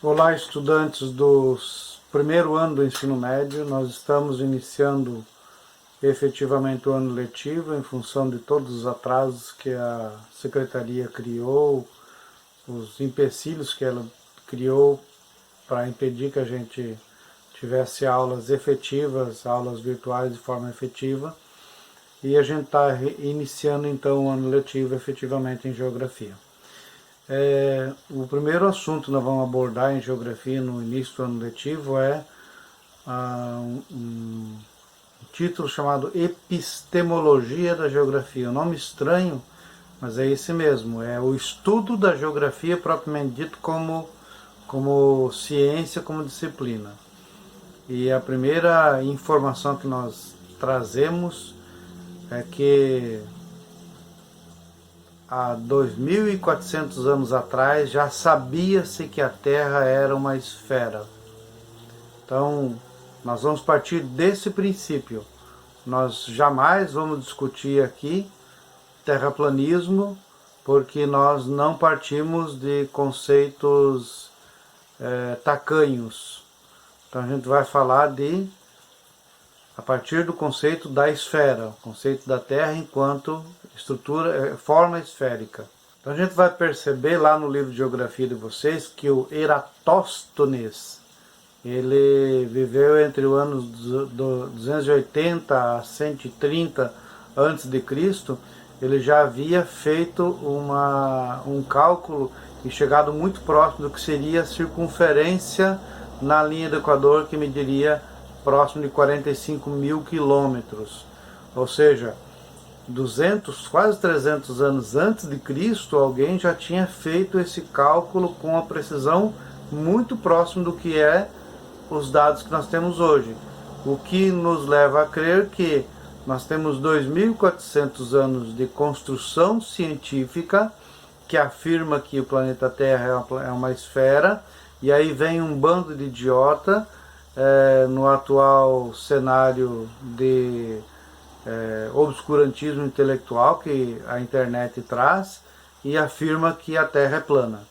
Olá, estudantes do primeiro ano do ensino médio. Nós estamos iniciando efetivamente o ano letivo em função de todos os atrasos que a secretaria criou, os empecilhos que ela criou para impedir que a gente tivesse aulas efetivas, aulas virtuais de forma efetiva. E a gente está iniciando então o ano letivo efetivamente em geografia. O primeiro assunto que nós vamos abordar em geografia no início do ano letivo é um título chamado Epistemologia da Geografia. Um nome estranho, mas é esse mesmo. É o estudo da geografia propriamente dito como ciência, como disciplina. E a primeira informação que nós trazemos é que há 2.400 anos atrás já sabia-se que a Terra era uma esfera. Então, nós vamos partir desse princípio. Nós jamais vamos discutir aqui terraplanismo, porque nós não partimos de conceitos tacanhos. Então a gente vai falar a partir do conceito da esfera, o conceito da Terra enquanto estrutura, forma esférica. Então a gente vai perceber lá no livro de geografia de vocês que o Eratóstenes, ele viveu entre os anos 280 a 130 a.C., ele já havia feito um cálculo e chegado muito próximo do que seria a circunferência na linha do Equador, que mediria próximo de 45 mil quilômetros. Ou seja, 200, quase 300 anos antes de Cristo, alguém já tinha feito esse cálculo com a precisão muito próximo do que é os dados que nós temos hoje. O que nos leva a crer que nós temos 2.400 anos de construção científica que afirma que o planeta Terra é uma esfera, e aí vem um bando de idiota no atual cenário de obscurantismo intelectual que a internet traz e afirma que a Terra é plana.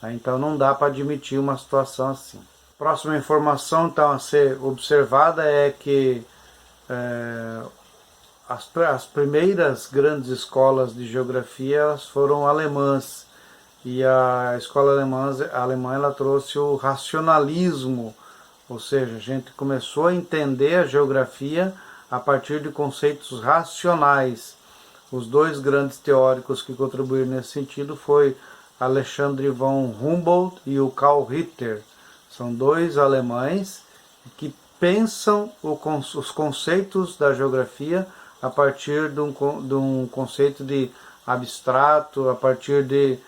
Então não dá para admitir uma situação assim. Próxima informação então a ser observada é que as primeiras grandes escolas de geografia elas foram alemãs, e a escola alemã ela trouxe o racionalismo, ou seja, a gente começou a entender a geografia a partir de conceitos racionais. Os dois grandes teóricos que contribuíram nesse sentido foi Alexandre von Humboldt e o Karl Ritter. São dois alemães que pensam os conceitos da geografia a partir de um conceito de abstrato, a partir de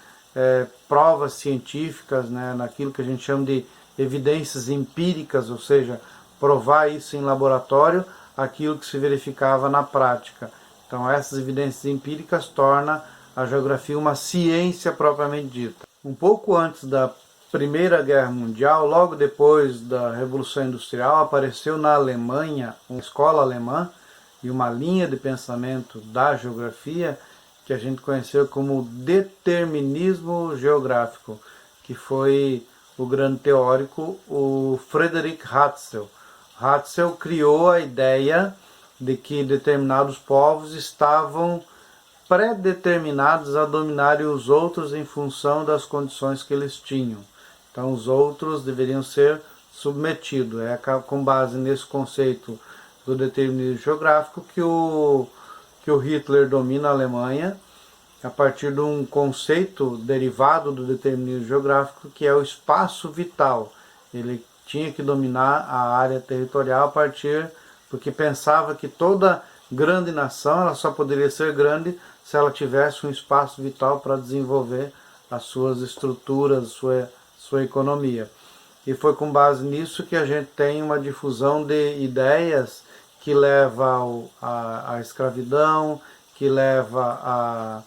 provas científicas, né, naquilo que a gente chama de evidências empíricas, ou seja, provar isso em laboratório, aquilo que se verificava na prática. Então essas evidências empíricas tornam a geografia uma ciência propriamente dita. Um pouco antes da Primeira Guerra Mundial, logo depois da Revolução Industrial, apareceu na Alemanha uma escola alemã e uma linha de pensamento da geografia que a gente conheceu como determinismo geográfico, que foi o grande teórico, o Friedrich Ratzel. Ratzel criou a ideia de que determinados povos estavam pré-determinados a dominarem os outros em função das condições que eles tinham. Então os outros deveriam ser submetidos. É com base nesse conceito do determinismo geográfico que o Hitler domina a Alemanha, a partir de um conceito derivado do determinismo geográfico, que é o espaço vital. Ele tinha que dominar a área territorial porque pensava que toda grande nação ela só poderia ser grande se ela tivesse um espaço vital para desenvolver as suas estruturas, sua economia. E foi com base nisso que a gente tem uma difusão de ideias que leva à escravidão, que leva a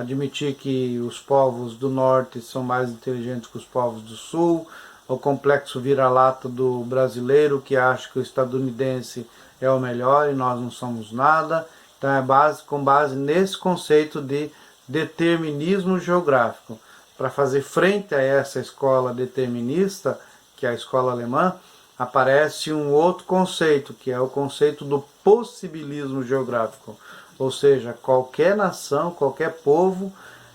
admitir que os povos do norte são mais inteligentes que os povos do sul, o complexo vira-lata do brasileiro que acha que o estadunidense é o melhor e nós não somos nada. Então é com base nesse conceito de determinismo geográfico. para fazer frente a essa escola determinista, que é a escola alemã, aparece um outro conceito, que é o conceito do possibilismo geográfico. Ou seja, qualquer nação, qualquer povo,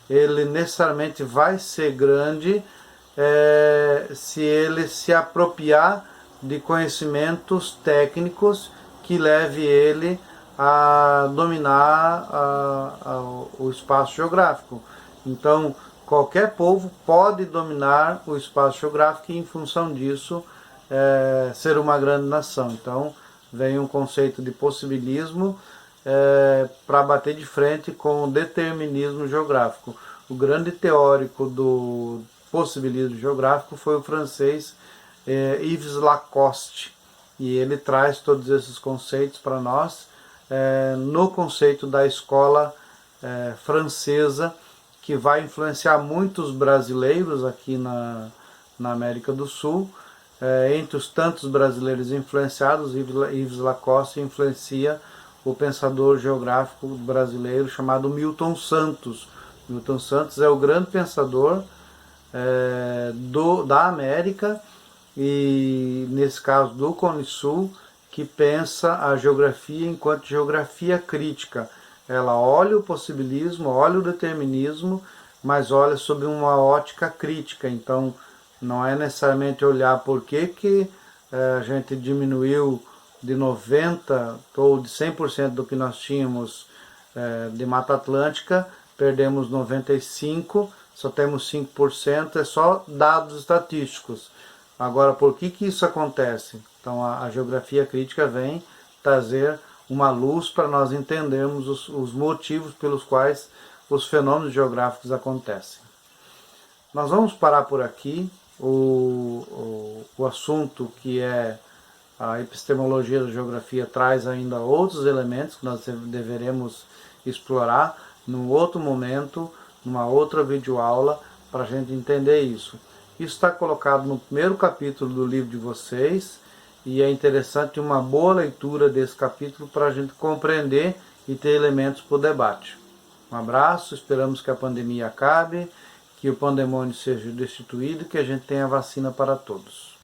ele necessariamente vai ser grande se ele se apropriar de conhecimentos técnicos que leve ele a dominar o espaço geográfico. Então, qualquer povo pode dominar o espaço geográfico e, em função disso, ser uma grande nação. Então, vem um conceito de possibilismo para bater de frente com o determinismo geográfico. O grande teórico do possibilismo geográfico foi o francês Yves Lacoste, e ele traz todos esses conceitos para nós no conceito da escola francesa, que vai influenciar muitos brasileiros aqui na América do Sul. Entre os tantos brasileiros influenciados, Yves Lacoste influencia o pensador geográfico brasileiro chamado Milton Santos. Milton Santos é o grande pensador da América, e nesse caso do Cone Sul, que pensa a geografia enquanto geografia crítica. Ela olha o possibilismo, olha o determinismo, mas olha sob uma ótica crítica. Então, não é necessariamente olhar por que a gente diminuiu de 90% ou de 100% do que nós tínhamos de Mata Atlântica, perdemos 95%, só temos 5%, é só dados estatísticos. Agora, por que isso acontece? Então, a geografia crítica vem trazer uma luz para nós entendermos os motivos pelos quais os fenômenos geográficos acontecem. Nós vamos parar por aqui. O assunto, que é a epistemologia da geografia, traz ainda outros elementos que nós deveremos explorar num outro momento, numa outra videoaula, para a gente entender isso. Isso está colocado no primeiro capítulo do livro de vocês, e é interessante uma boa leitura desse capítulo para a gente compreender e ter elementos para o debate. Um abraço, esperamos que a pandemia acabe, que o pandemônio seja destituído e que a gente tenha vacina para todos.